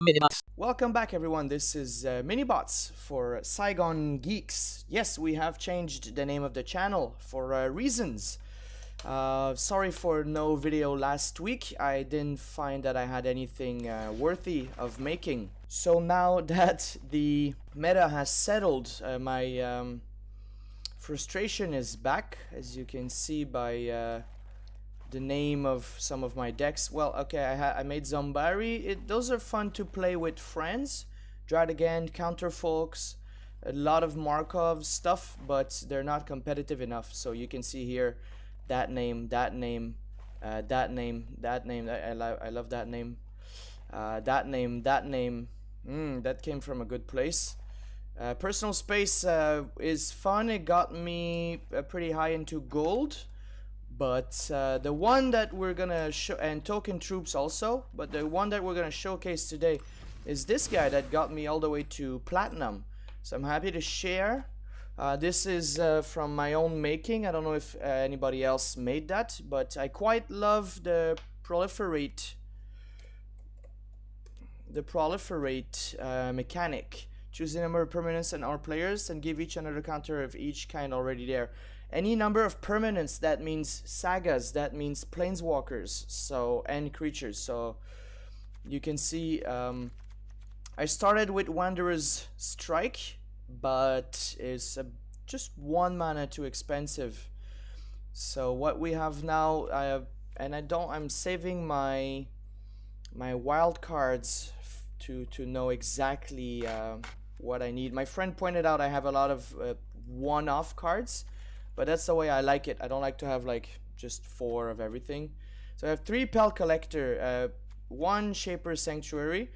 Minibots. Welcome back, everyone. This is Minibots for Saigon Geeks. Yes, we have changed the name of the channel for reasons. Sorry for no video last week. I didn't find that I had anything worthy of making. So now that the meta has settled, my frustration is back, as you can see by the name of some of my decks. Well, okay, I made Zombari. Those are fun to play with friends. Dread again, Counterfolks, a lot of Markov stuff, but they're not competitive enough. So you can see here, that name, that name, that name, that name. I love that name. That name, that name. That came from a good place. Personal space is fun. It got me pretty high into gold. But the one that we're gonna show, and token troops also, but the one that we're gonna showcase today is this guy that got me all the way to platinum. So I'm happy to share. This is from my own making. I don't know if anybody else made that, but I quite love the Proliferate mechanic. Choose the number of permanents and our players and give each another counter of each kind already there. Any number of permanents, that means sagas, that means planeswalkers, so, and creatures. So you can see I started with Wanderer's Strike, but it's just 1 mana too expensive. So what we have now, I'm saving my wild cards to know exactly what I need. My friend pointed out I have a lot of one-off cards, but that's the way I like it. I don't like to have like just 4 of everything. So I have 3 Pel Collector, 1 Shaper Sanctuary,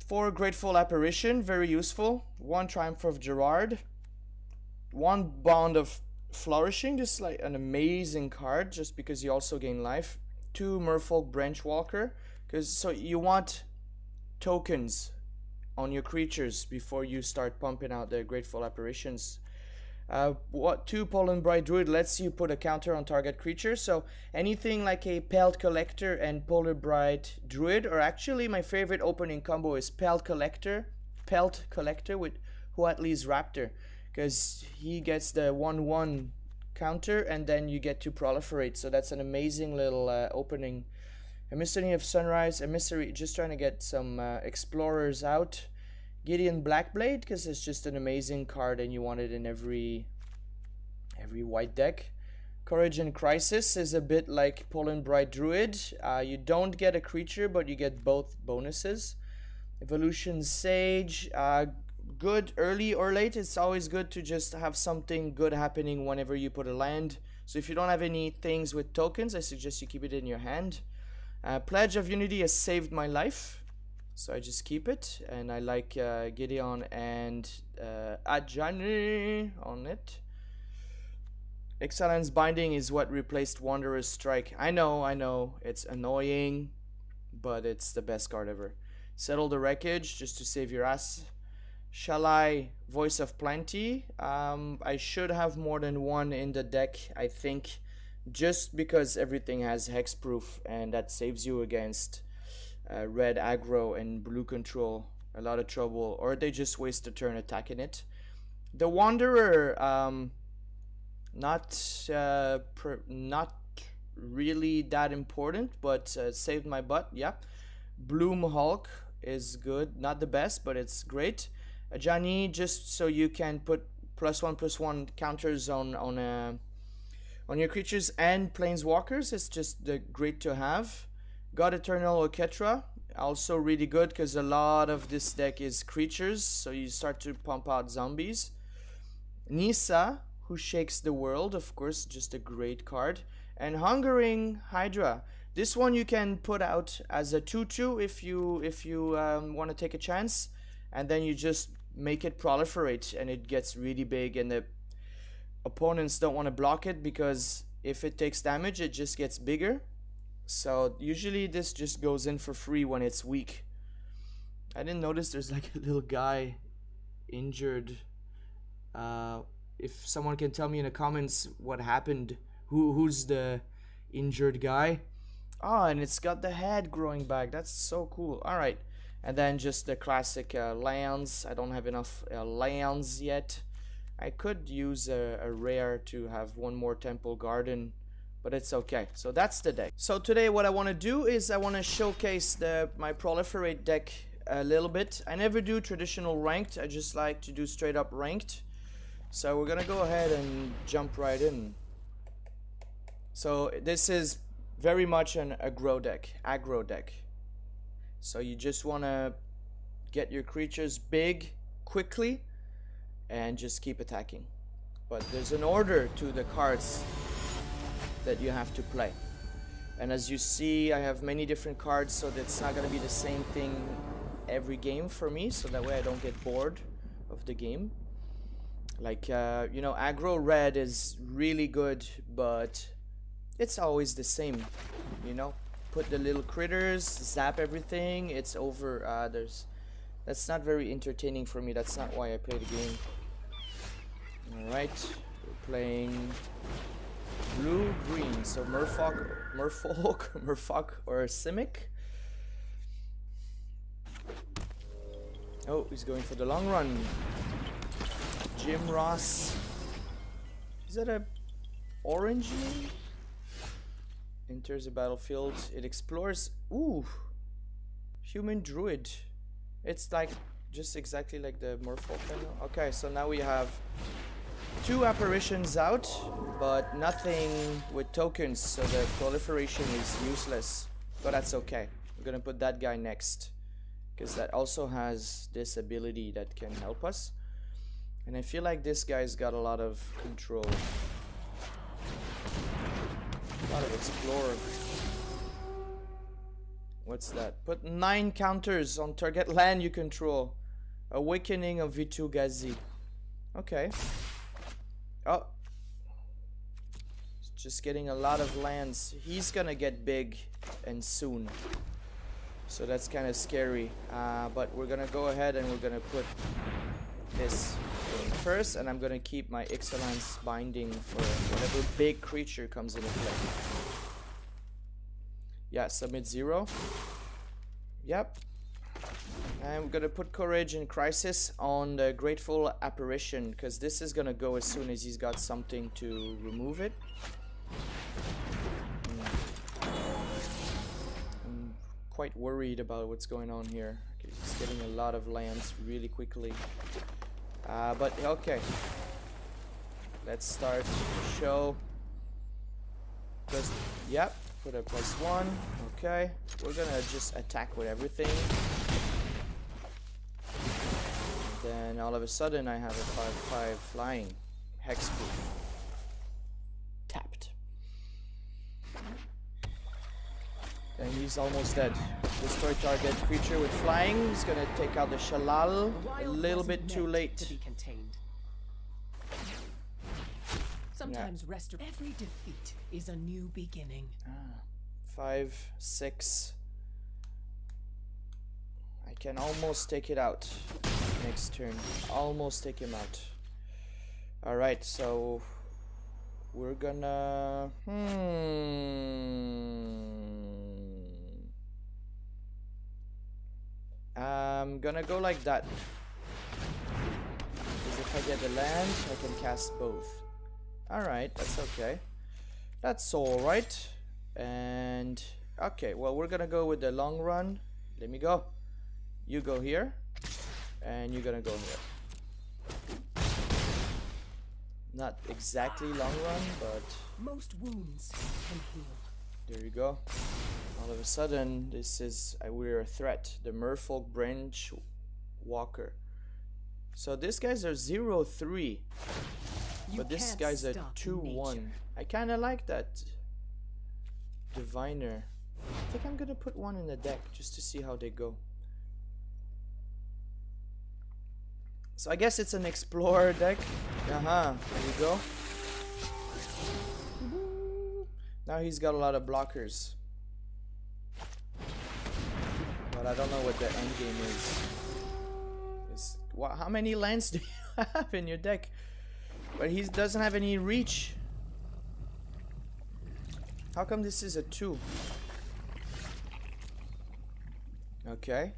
4 Grateful Apparition, very useful, 1 Triumph of Gerard, 1 Bond of Flourishing, just like an amazing card just because you also gain life, 2 Merfolk Branchwalker, because so you want tokens on your creatures before you start pumping out the Grateful Apparitions. 2 Poland Bright Druid lets you put a counter on target creature, so anything like a Pelt Collector and Polar Bright Druid, or actually my favorite opening combo is Pelt Collector with Huatli's Raptor, because he gets the 1/1 counter and then you get to Proliferate, so that's an amazing little opening. Emissary of Sunrise, Emissary, just trying to get some explorers out. Gideon Blackblade, because it's just an amazing card and you want it in every white deck. Courage and Crisis is a bit like Poland Bright Druid. You don't get a creature, but you get both bonuses. Evolution Sage, good early or late. It's always good to just have something good happening whenever you put a land. So if you don't have any things with tokens, I suggest you keep it in your hand. Pledge of Unity has saved my life, so I just keep it, and I like Gideon and Ajani on it. Excellence Binding is what replaced Wanderer's Strike. I know, it's annoying, but it's the best card ever. Settle the Wreckage, just to save your ass. Shalai, Voice of Plenty. I should have more than 1 in the deck, I think, just because everything has hexproof, and that saves you against red aggro and blue control a lot of trouble, or they just waste a turn attacking it. The Wanderer, not really that important, but saved my butt. Yeah. Bloom Hulk is good, not the best, but it's great. Ajani, just so you can put +1/+1 counters on your creatures and planeswalkers. It's just great to have. God Eternal Oketra, also really good because a lot of this deck is creatures, so you start to pump out zombies. Nissa, who shakes the world, of course, just a great card. And Hungering Hydra. This one you can put out as a 2/2 if you want to take a chance, and then you just make it proliferate, and it gets really big, and the opponents don't want to block it because if it takes damage, it just gets bigger. So usually this just goes in for free when it's weak. I didn't notice there's like a little guy injured. If someone can tell me in the comments what happened, who's the injured guy? Oh, and it's got the head growing back. That's so cool. All right, And then just the classic lands. I don't have enough lands yet. I could use a rare to have one more temple garden, but it's okay. So that's the deck. So today what I want to do is I want to showcase my Proliferate deck a little bit. I never do traditional ranked. I just like to do straight up ranked. So we're gonna go ahead and jump right in. So this is very much an aggro deck. So you just want to get your creatures big quickly and just keep attacking. But there's an order to the cards that you have to play. And as you see, I have many different cards, so that's not going to be the same thing every game for me, so that way I don't get bored of the game. Like, you know, aggro red is really good, but it's always the same, you know? Put the little critters, zap everything, it's over. That's not very entertaining for me. That's not why I play the game. Alright, we're playing blue-green, so Merfolk or Simic. Oh, he's going for the long run. Jim Ross. Is that a orange name? Enters the battlefield. It explores. Ooh, human druid. It's like just exactly like the Merfolk. Okay, so now we have 2 apparitions out, but nothing with tokens, so the proliferation is useless. But that's okay. I'm gonna put that guy next, because that also has this ability that can help us. And I feel like this guy's got a lot of control. A lot of explore. What's that? Put 9 counters on target land you control. Awakening of Vitu-Ghazi. Okay. Oh. Just getting a lot of lands. He's gonna get big and soon. So that's kind of scary. But we're gonna go ahead and we're gonna put this in first, and I'm gonna keep my Ixalan's binding for whatever big creature comes into play. Yeah, submit 0. Yep. And we're gonna put Courage and Crisis on the Grateful Apparition, because this is gonna go as soon as he's got something to remove it. I'm quite worried about what's going on here. Okay, he's getting a lot of lands really quickly. But okay. Let's start the show. Just, yep, put a +1. Okay. We're gonna just attack with everything. Then all of a sudden I have a 5/5 flying. Hexproof. Tapped. And he's almost dead. Destroy target creature with flying. He's gonna take out the Shalal. A little bit too late. To be contained. Sometimes every defeat is a new beginning. 5, 6. I can almost take it out next turn. Almost take him out. Alright, so we're gonna I'm gonna go like that, because if I get the land I can cast both. Alright, that's okay. That's alright. And okay, well, we're gonna go with the long run. Let me go. You go here, and you're gonna go here. Not exactly long run, but most wounds can heal. There you go. All of a sudden, this is we're a threat. The Merfolk Branch Walker. So these guys are 0/3, but this guy's a 2/1. I kind of like that Diviner. I think I'm gonna put one in the deck just to see how they go. So I guess it's an Explorer deck. There you go. Now he's got a lot of blockers. But I don't know what the end game is. How many lands do you have in your deck? But he doesn't have any reach. How come this is a 2? Okay.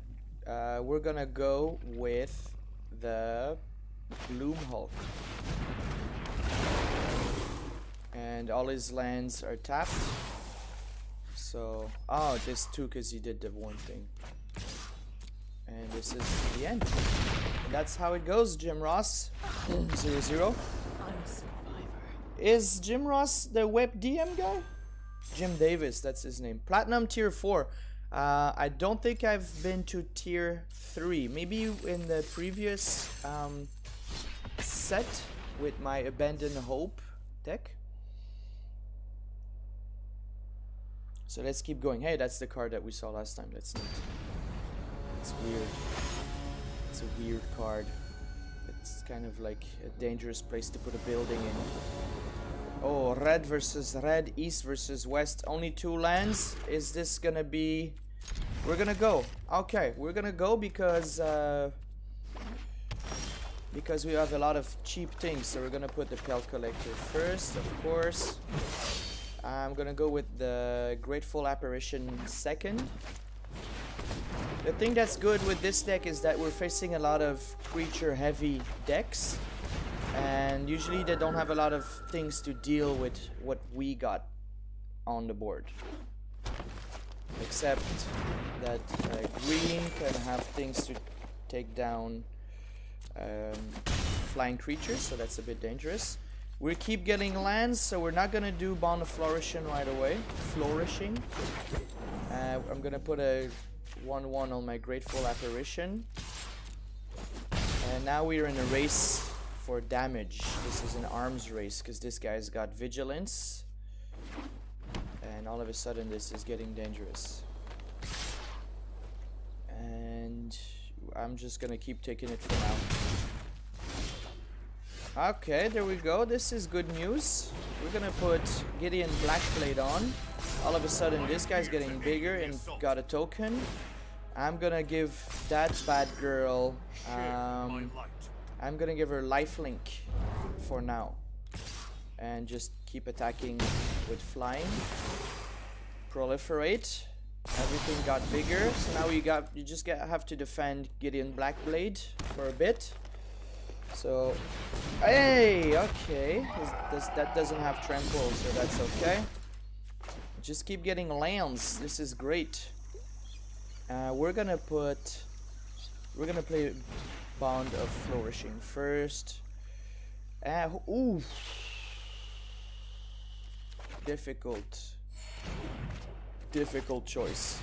we're gonna go with the Bloom Hulk. And all his lands are tapped. So, oh, this too, because he did the one thing. And this is the end. And that's how it goes, Jim Ross. 0-0. I'm a survivor. Is Jim Ross the web DM guy? Jim Davis, that's his name. Platinum tier 4. I don't think I've been to tier 3. Maybe in the previous set with my Abandon Hope deck. So let's keep going. Hey, that's the card that we saw last time. That's neat. It's weird. It's a weird card. It's kind of like a dangerous place to put a building in. Oh, red versus red, east versus west. Only 2 lands. Is this gonna be... We're gonna go. Okay, we're gonna go because we have a lot of cheap things. So we're gonna put the Pelt Collector first, of course. I'm gonna go with the Grateful Apparition second. The thing that's good with this deck is that we're facing a lot of creature heavy decks, and usually they don't have a lot of things to deal with what we got on the board, except that green can have things to take down flying creatures, so that's a bit dangerous. We keep getting lands, so we're not gonna do Bond of Flourishing right away. I'm gonna put a 1/1 on my Grateful Apparition. And now we're in a race for damage. This is an arms race, because this guy's got Vigilance. And all of a sudden this is getting dangerous. And I'm just gonna keep taking it for now. Okay, there we go. This is good news. We're gonna put Gideon Blackblade on. All of a sudden, this guy's getting bigger and got a token. I'm gonna give that bad girl... I'm gonna give her lifelink for now. And just keep attacking with flying. Proliferate. Everything got bigger. So now you just have to defend Gideon Blackblade for a bit. So, hey, okay, that doesn't have trample, so that's okay. Just keep getting lands. This is great. We're gonna play Bond of Flourishing first. Ooh, difficult choice.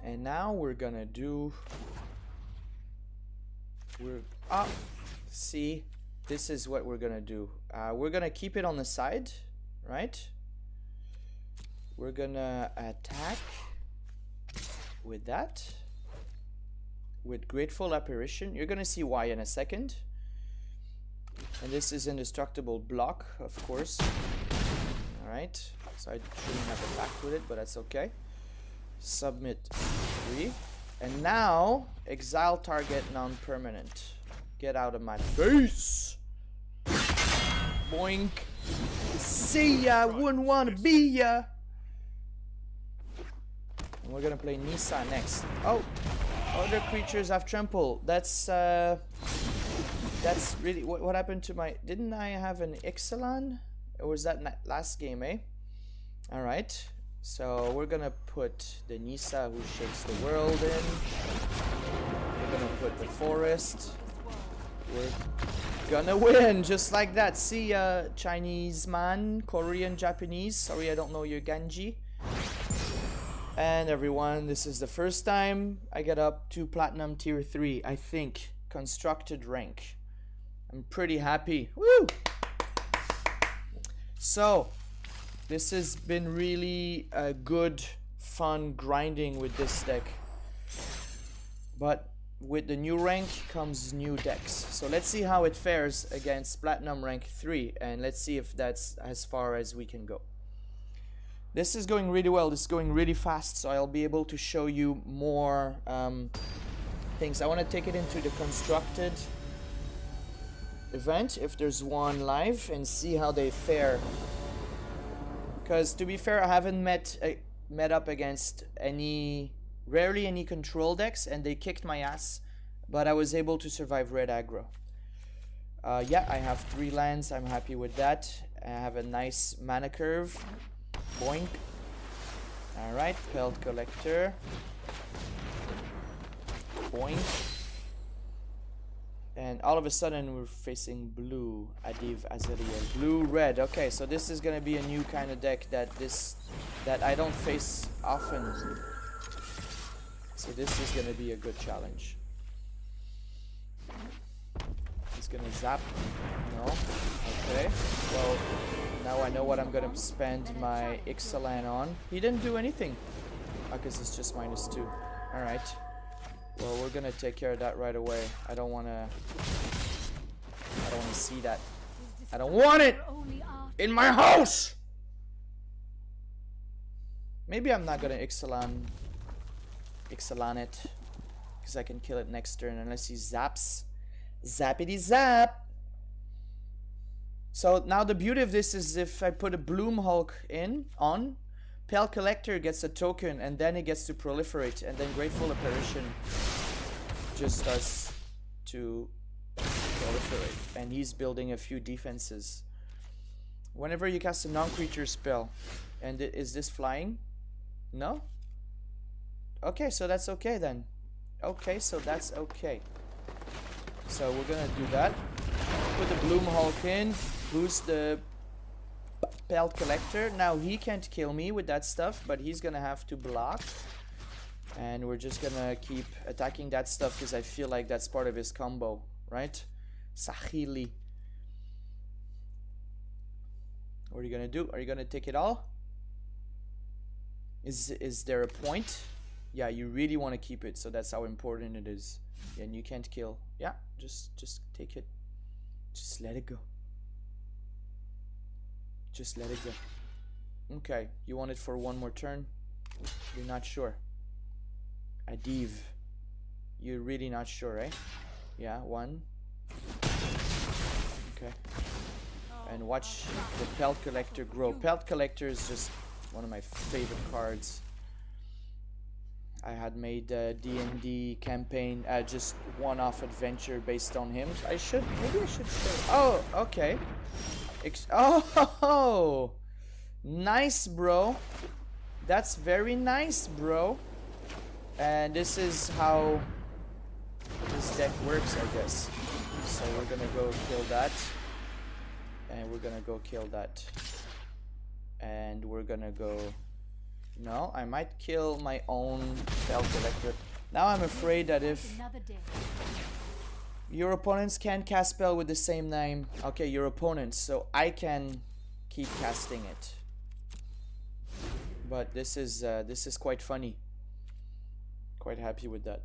And now we're gonna do. See, this is what we're gonna do. We're gonna keep it on the side, right? We're gonna attack with that, with Grateful Apparition. You're gonna see why in a second. And this is indestructible block, of course. All right, so I shouldn't have attacked with it, but that's okay. Submit 3. And now, exile target non-permanent. Get out of my face! Boink! See ya! Wouldn't wanna be ya! And we're gonna play Nissa next. Oh! Other creatures have trample. That's really... What happened to my... Didn't I have an Ixalan? Or was that last game, eh? Alright. So we're gonna put the Nissa who shakes the world in. We're gonna put the forest. We're gonna win just like that. See ya, Chinese man, Korean, Japanese. Sorry, I don't know your Ganji. And everyone, this is the first time I get up to Platinum Tier 3, I think. Constructed rank. I'm pretty happy. Woo! So, this has been really a good, fun grinding with this deck. But with the new rank comes new decks. So let's see how it fares against Platinum rank 3. And let's see if that's as far as we can go. This is going really well. This is going really fast. So I'll be able to show you more things. I want to take it into the constructed event, if there's one live, and see how they fare. Because to be fair, I haven't met met up against rarely any control decks, and they kicked my ass, but I was able to survive red aggro. Yeah, I have 3 lands. I'm happy with that. I have a nice mana curve. Boink. Alright, Pelt Collector. Boink. And all of a sudden we're facing blue. Adiv Azariel. Blue, red. Okay, so this is gonna be a new kind of deck that I don't face often. So this is gonna be a good challenge. He's gonna zap. No. Okay. Well, now I know what I'm gonna spend my Ixalan on. He didn't do anything. Because it's just -2. Alright. Well, we're gonna take care of that right away. I don't wanna see that. I don't want it in my house! Maybe I'm not gonna Ixalan it. Because I can kill it next turn unless he zaps. Zappity zap! So now the beauty of this is if I put a Bloom Hulk on, Pale Collector gets a token and then it gets to proliferate, and then Grateful Apparition just starts to proliferate, and he's building a few defenses. Whenever you cast a non-creature spell, and is this flying? No? Okay, so that's okay then. Okay, so that's okay. So we're gonna do that. Put the Bloom Hulk in, boost the Pelt Collector. Now he can't kill me with that stuff, but he's gonna have to block. And we're just gonna keep attacking that stuff because I feel like that's part of his combo, right? Sahili. What are you gonna do? Are you gonna take it all? Is there a point? Yeah, you really want to keep it, so that's how important it is. And you can't kill. Yeah, just take it. Just let it go. Just let it go. Okay, you want it for one more turn? You're not sure. Adiv. You're really not sure, eh? Yeah, 1. Okay. And watch the Pelt Collector grow. Pelt Collector is just one of my favorite cards. I had made a D&D campaign, just one-off adventure based on him. Maybe I should show. Oh, okay. Oh, nice, bro. That's very nice, bro. And this is how this deck works, I guess. So we're gonna go kill that. And we're gonna go kill that. And we're gonna go... No, I might kill my own Pelt Collector. Now I'm afraid that if your opponents can't cast spell with the same name, okay, your opponents, so I can keep casting it. But this is quite funny. Quite happy with that.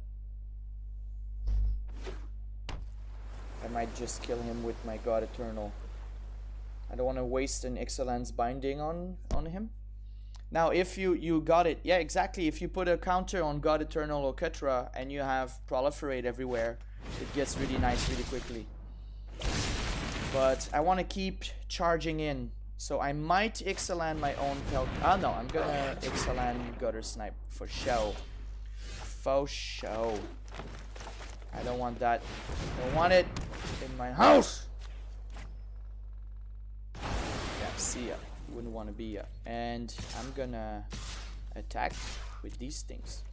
I might just kill him with my God Eternal. I don't want to waste an Ixalan's Binding on him. Now, if you got it, yeah, exactly. If you put a counter on God Eternal or Ketra and you have Proliferate everywhere, it gets really nice really quickly. But I want to keep charging in, so I might Ixalan my own Pelt. Ah, no, I'm gonna Ixalan Gutter Snipe for show. For show. I don't want that. I don't want it in my house. Yeah, see ya. Wouldn't want to be and I'm gonna attack with these things.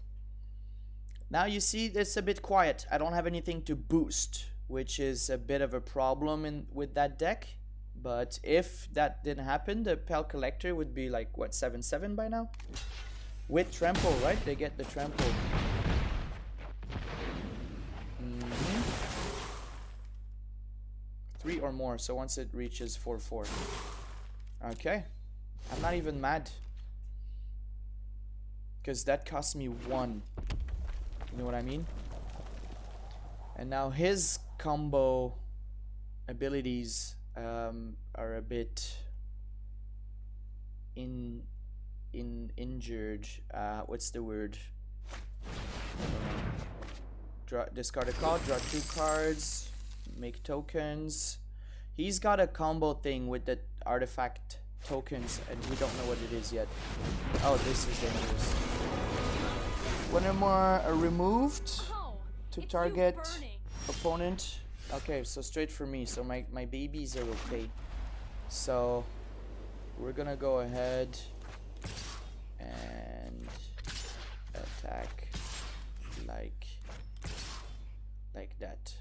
Now you see it's a bit quiet. I don't have anything to boost, which is a bit of a problem with that deck. But if that didn't happen, the Pelt Collector would be like what, 7/7 by now? With trample, right? They get the trample. 3 or more, so once it reaches 4/4. Okay, I'm not even mad, because that cost me 1. You know what I mean? And now his combo abilities are a bit injured. What's the word? Discard a card, draw 2 cards, make tokens. He's got a combo thing with the artifact tokens, and we don't know what it is yet. Oh, this is dangerous. One or more are removed to target opponent. Okay, so straight for me. So my babies are okay. So we're gonna go ahead and attack like that.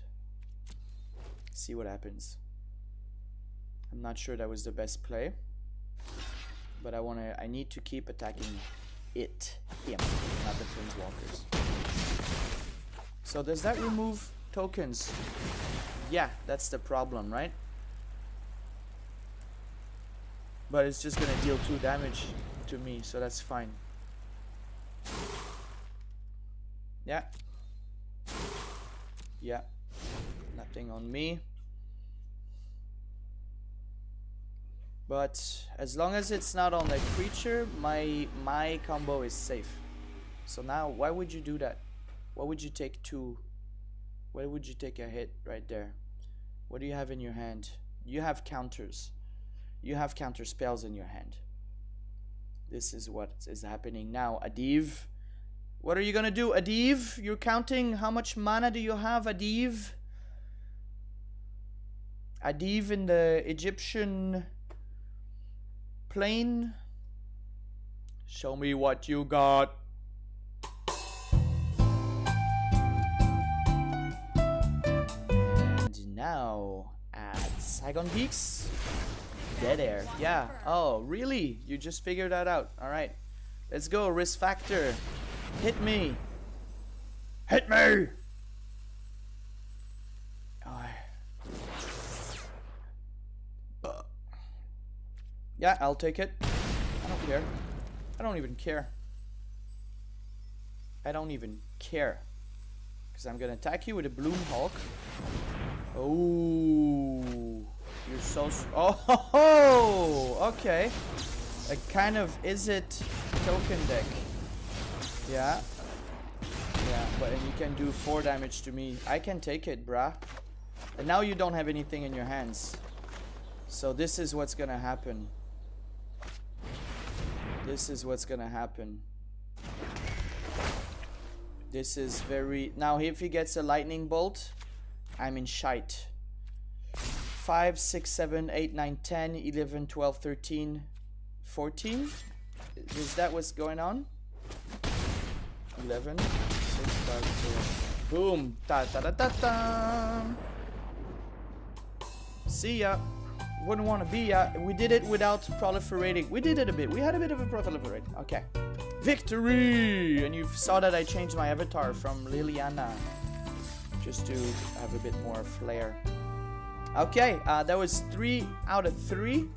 See what happens. I'm not sure that was the best play, but I need to keep attacking him, not the planeswalkers. So does that remove tokens? Yeah, that's the problem, right? But it's just gonna deal 2 damage to me, so that's fine. Yeah. Yeah. Nothing on me. But as long as it's not on the creature, my combo is safe. So now, why would you do that? Why would you take 2? Why would you take a hit right there? What do you have in your hand? You have counters. You have counter spells in your hand. This is what is happening now. Adiv, what are you gonna do, Adiv? You're counting how much mana do you have, Adiv? Adiv in the Egyptian plane. Show me what you got. And now at Saigon Peaks. Dead air. Yeah. Oh, really? You just figured that out. Alright. Let's go. Risk factor. Hit me. Hit me! Yeah, I'll take it. I don't care. I don't even care. I don't even care. Because I'm gonna attack you with a Bloom Hulk. Oh, you're so... Oh, ho, ho! Okay. A kind of is-it token deck. Yeah. Yeah, but and you can do 4 damage to me. I can take it, bruh. And now you don't have anything in your hands. So this is what's gonna happen. This is what's gonna happen. This is very... Now, if he gets a lightning bolt, I'm in shite. 5, 6, 7, 8, 9, 10, 11, 12, 13, 14? Is that what's going on? 11, 6, 5, 4. Boom! Ta ta ta ta ta! See ya! Wouldn't want to be ya. We did it without proliferating. We did it a bit. We had a bit of a proliferate. Okay. Victory! And you saw that I changed my avatar from Liliana just to have a bit more flair. Okay, that was 3 out of 3.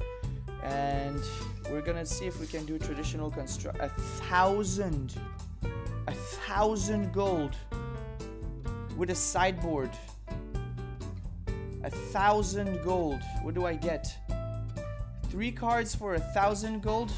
And we're gonna see if we can do traditional construct. 1,000 gold with a sideboard. 1,000 gold. What do I get? 3 cards for 1,000 gold?